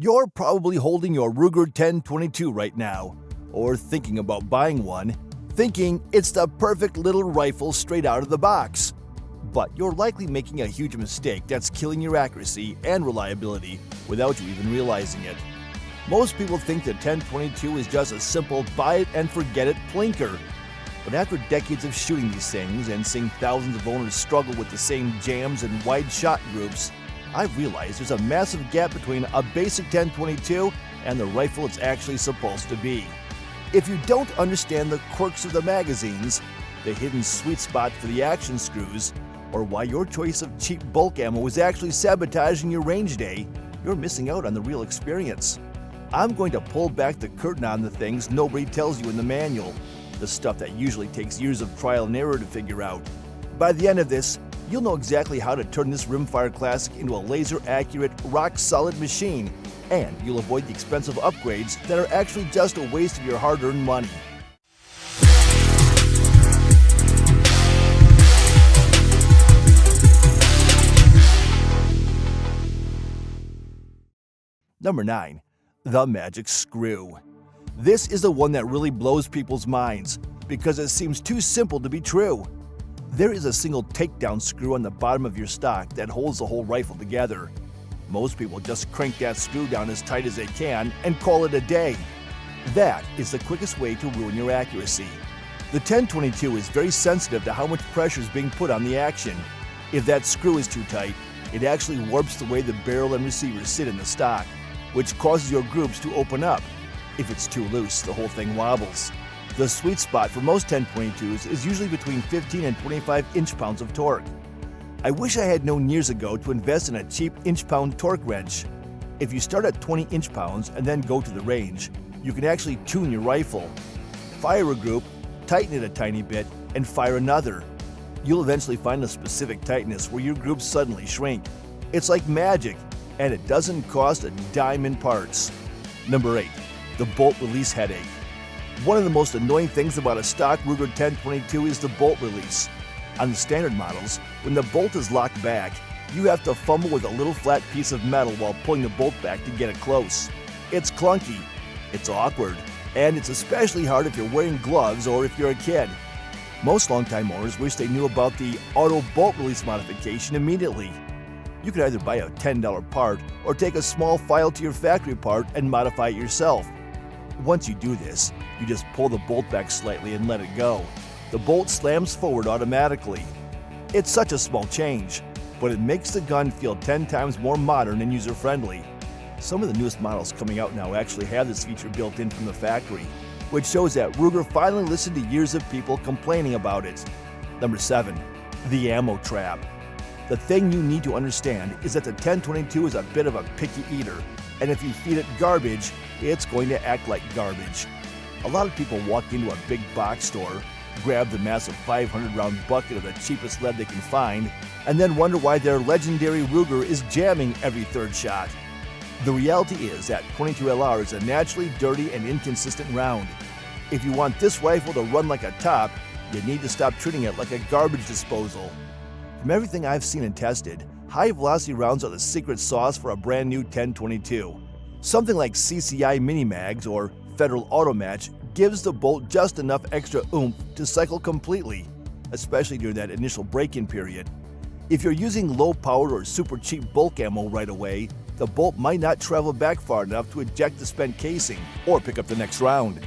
You're probably holding your Ruger 1022 right now, or thinking about buying one, thinking it's the perfect little rifle straight out of the box. But you're likely making a huge mistake that's killing your accuracy and reliability without you even realizing it. Most people think the 1022 is just a simple buy-it-and-forget-it plinker. But after decades of shooting these things and seeing thousands of owners struggle with the same jams and wide shot groups, I've realized there's a massive gap between a basic 1022 and the rifle it's actually supposed to be. If you don't understand the quirks of the magazines, the hidden sweet spot for the action screws, or why your choice of cheap bulk ammo is actually sabotaging your range day, you're missing out on the real experience. I'm going to pull back the curtain on the things nobody tells you in the manual, the stuff that usually takes years of trial and error to figure out. By the end of this, you'll know exactly how to turn this rimfire classic into a laser-accurate, rock-solid machine, and you'll avoid the expensive upgrades that are actually just a waste of your hard-earned money. Number 9. The Magic Screw. This is the one that really blows people's minds because it seems too simple to be true. There is a single takedown screw on the bottom of your stock that holds the whole rifle together. Most people just crank that screw down as tight as they can and call it a day. That is the quickest way to ruin your accuracy. The 1022 is very sensitive to how much pressure is being put on the action. If that screw is too tight, it actually warps the way the barrel and receiver sit in the stock, which causes your groups to open up. If it's too loose, the whole thing wobbles. The sweet spot for most 1022s is usually between 15 and 25 inch-pounds of torque. I wish I had known years ago to invest in a cheap inch-pound torque wrench. If you start at 20 inch-pounds and then go to the range, you can actually tune your rifle. Fire a group, tighten it a tiny bit, and fire another. You'll eventually find a specific tightness where your groups suddenly shrink. It's like magic, and it doesn't cost a dime in parts. Number 8. The bolt release headache. One of the most annoying things about a stock Ruger 1022 is the bolt release. On the standard models, when the bolt is locked back, you have to fumble with a little flat piece of metal while pulling the bolt back to get it close. It's clunky, it's awkward, and it's especially hard if you're wearing gloves or if you're a kid. Most longtime owners wish they knew about the auto bolt release modification immediately. You can either buy a $10 part or take a small file to your factory part and modify it yourself. Once you do this, you just pull the bolt back slightly and let it go. The bolt slams forward automatically. It's such a small change, but it makes the gun feel 10 times more modern and user-friendly. Some of the newest models coming out now actually have this feature built in from the factory, which shows that Ruger finally listened to years of people complaining about it. Number 7. The ammo trap. The thing you need to understand is that the 1022 is a bit of a picky eater, and if you feed it garbage, it's going to act like garbage. A lot of people walk into a big box store, grab the massive 500-round bucket of the cheapest lead they can find, and then wonder why their legendary Ruger is jamming every third shot. The reality is that 22LR is a naturally dirty and inconsistent round. If you want this rifle to run like a top, you need to stop treating it like a garbage disposal. From everything I've seen and tested, high-velocity rounds are the secret sauce for a brand new 1022. Something like CCI Mini-Mags or Federal Automatch gives the bolt just enough extra oomph to cycle completely, especially during that initial break-in period. If you're using low-powered or super cheap bulk ammo right away, the bolt might not travel back far enough to eject the spent casing or pick up the next round.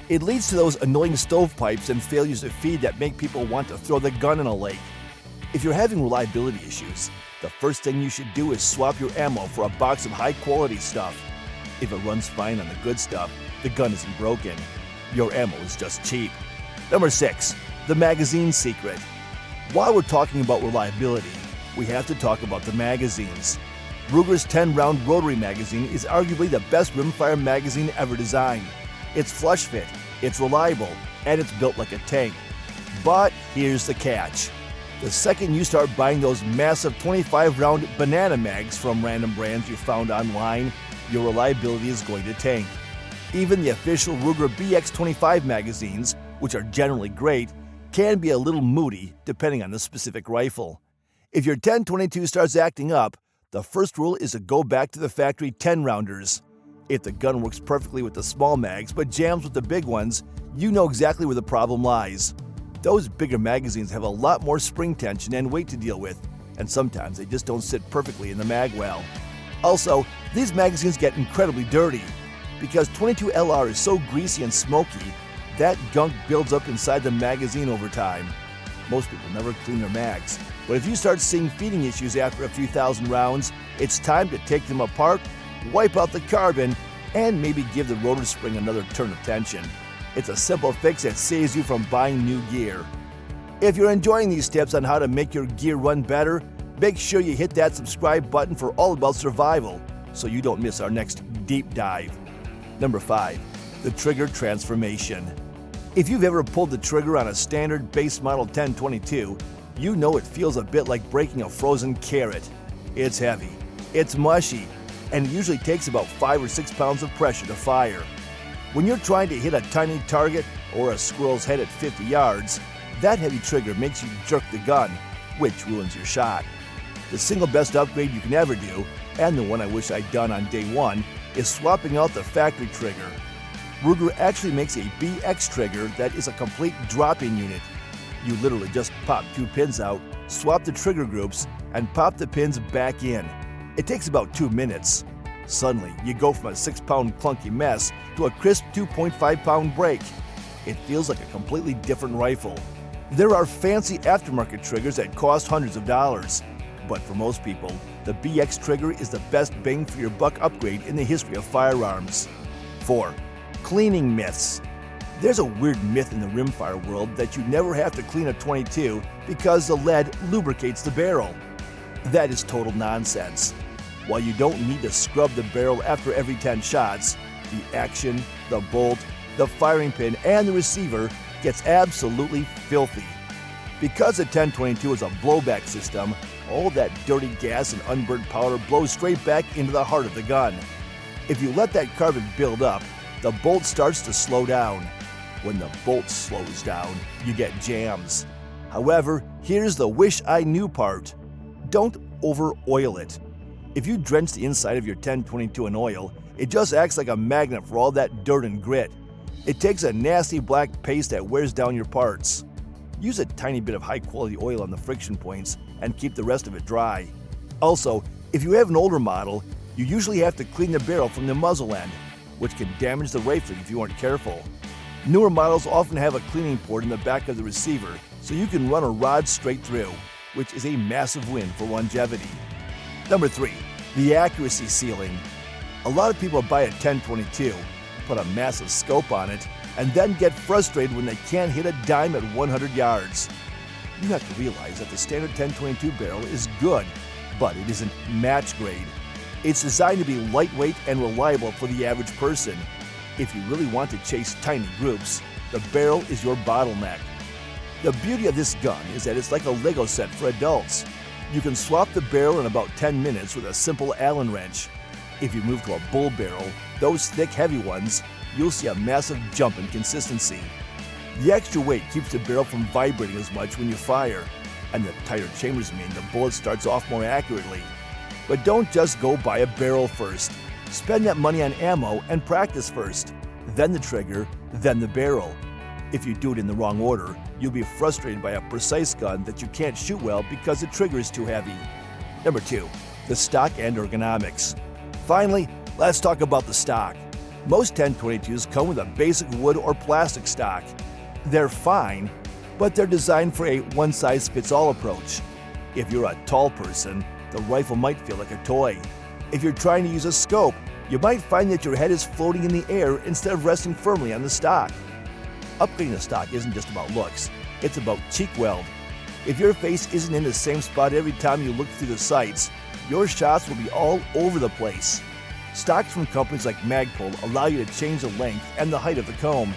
It leads to those annoying stovepipes and failures to feed that make people want to throw the gun in a lake. If you're having reliability issues, the first thing you should do is swap your ammo for a box of high-quality stuff. If it runs fine on the good stuff, the gun isn't broken. Your ammo is just cheap. Number 6. The magazine secret. While we're talking about reliability, we have to talk about the magazines. Ruger's 10-round rotary magazine is arguably the best rimfire magazine ever designed. It's flush fit, it's reliable, and it's built like a tank. But here's the catch. The second you start buying those massive 25-round banana mags from random brands you found online, your reliability is going to tank. Even the official Ruger BX25 magazines, which are generally great, can be a little moody depending on the specific rifle. If your 1022 starts acting up, The first rule is to go back to the factory 10-rounders. If the gun works perfectly with the small mags but jams with the big ones, you know exactly where the problem lies. Those bigger magazines have a lot more spring tension and weight to deal with, and sometimes they just don't sit perfectly in the mag well. Also, these magazines get incredibly dirty. Because 22 LR is so greasy and smoky, that gunk builds up inside the magazine over time. Most people never clean their mags, but if you start seeing feeding issues after a few thousand rounds, it's time to take them apart, wipe out the carbon, and maybe give the rotor spring another turn of tension. It's a simple fix that saves you from buying new gear. If you're enjoying these tips on how to make your gear run better, make sure you hit that subscribe button for all about survival so you don't miss our next deep dive. Number 5. The trigger transformation. If you've ever pulled the trigger on a standard base model 1022, you know it feels a bit like breaking a frozen carrot. It's heavy, it's mushy, and it usually takes about 5 or 6 pounds of pressure to fire. When you're trying to hit a tiny target or a squirrel's head at 50 yards, that heavy trigger makes you jerk the gun, which ruins your shot. The single best upgrade you can ever do, and the one I wish I'd done on day one, is swapping out the factory trigger. Ruger actually makes a BX trigger that is a complete drop-in unit. You literally just pop 2 pins out, swap the trigger groups, and pop the pins back in. It takes about 2 minutes. Suddenly, you go from a 6-pound clunky mess to a crisp 2.5-pound break. It feels like a completely different rifle. There are fancy aftermarket triggers that cost hundreds of dollars. But for most people, the BX trigger is the best bang for your buck upgrade in the history of firearms. 4. Cleaning myths. There's a weird myth in the rimfire world that you never have to clean a 22 because the lead lubricates the barrel. That is total nonsense. While you don't need to scrub the barrel after every 10 shots, the action, the bolt, the firing pin, and the receiver gets absolutely filthy. Because the 1022 is a blowback system, all that dirty gas and unburnt powder blows straight back into the heart of the gun. If you let that carbon build up, the bolt starts to slow down. When the bolt slows down, you get jams. However, here's the wish I knew part. Don't over-oil it. If you drench the inside of your 1022 in oil, it just acts like a magnet for all that dirt and grit. It takes a nasty black paste that wears down your parts. Use a tiny bit of high-quality oil on the friction points and keep the rest of it dry. Also, if you have an older model, you usually have to clean the barrel from the muzzle end, which can damage the rifling if you aren't careful. Newer models often have a cleaning port in the back of the receiver, so you can run a rod straight through, which is a massive win for longevity. Number 3. The accuracy ceiling. A lot of people buy a 1022, put a massive scope on it, and then get frustrated when they can't hit a dime at 100 yards. You have to realize that the standard 1022 barrel is good, but it isn't match grade. It's designed to be lightweight and reliable for the average person. If you really want to chase tiny groups, the barrel is your bottleneck. The beauty of this gun is that it's like a Lego set for adults. You can swap the barrel in about 10 minutes with a simple Allen wrench. If you move to a bull barrel, those thick, heavy ones, you'll see a massive jump in consistency. The extra weight keeps the barrel from vibrating as much when you fire, and the tighter chambers mean the bullet starts off more accurately. But don't just go buy a barrel first. Spend that money on ammo and practice first, then the trigger, then the barrel. If you do it in the wrong order, you'll be frustrated by a precise gun that you can't shoot well because the trigger is too heavy. Number 2. The stock and ergonomics. Finally, let's talk about the stock. Most 1022s come with a basic wood or plastic stock. They're fine, but they're designed for a one-size-fits-all approach. If you're a tall person, the rifle might feel like a toy. If you're trying to use a scope, you might find that your head is floating in the air instead of resting firmly on the stock. Upgrading the stock isn't just about looks, it's about cheek weld. If your face isn't in the same spot every time you look through the sights, your shots will be all over the place. Stocks from companies like Magpul allow you to change the length and the height of the comb.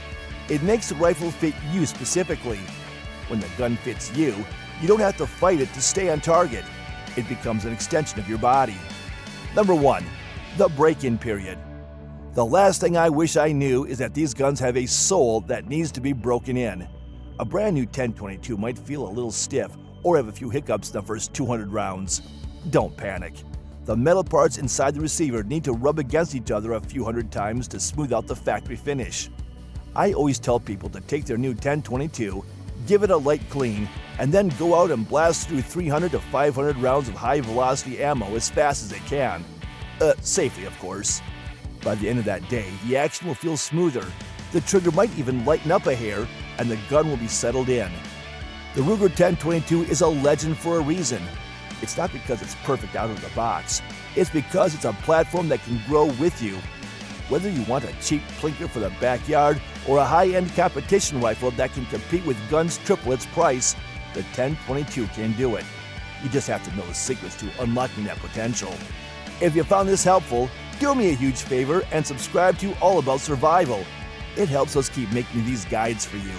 It makes the rifle fit you specifically. When the gun fits you, you don't have to fight it to stay on target. It becomes an extension of your body. Number 1. The break-in period. The last thing I wish I knew is that these guns have a soul that needs to be broken in. A brand new 1022 might feel a little stiff or have a few hiccups in the first 200 rounds. Don't panic. The metal parts inside the receiver need to rub against each other a few hundred times to smooth out the factory finish. I always tell people to take their new 10-22, give it a light clean, and then go out and blast through 300 to 500 rounds of high-velocity ammo as fast as they can. Safely, of course. By the end of that day, the action will feel smoother, the trigger might even lighten up a hair, and the gun will be settled in. The Ruger 10-22 is a legend for a reason. It's not because it's perfect out of the box. It's because it's a platform that can grow with you. Whether you want a cheap plinker for the backyard or a high-end competition rifle that can compete with guns triple its price, the 10-22 can do it. You just have to know the secrets to unlocking that potential. If you found this helpful, do me a huge favor and subscribe to All About Survival. It helps us keep making these guides for you.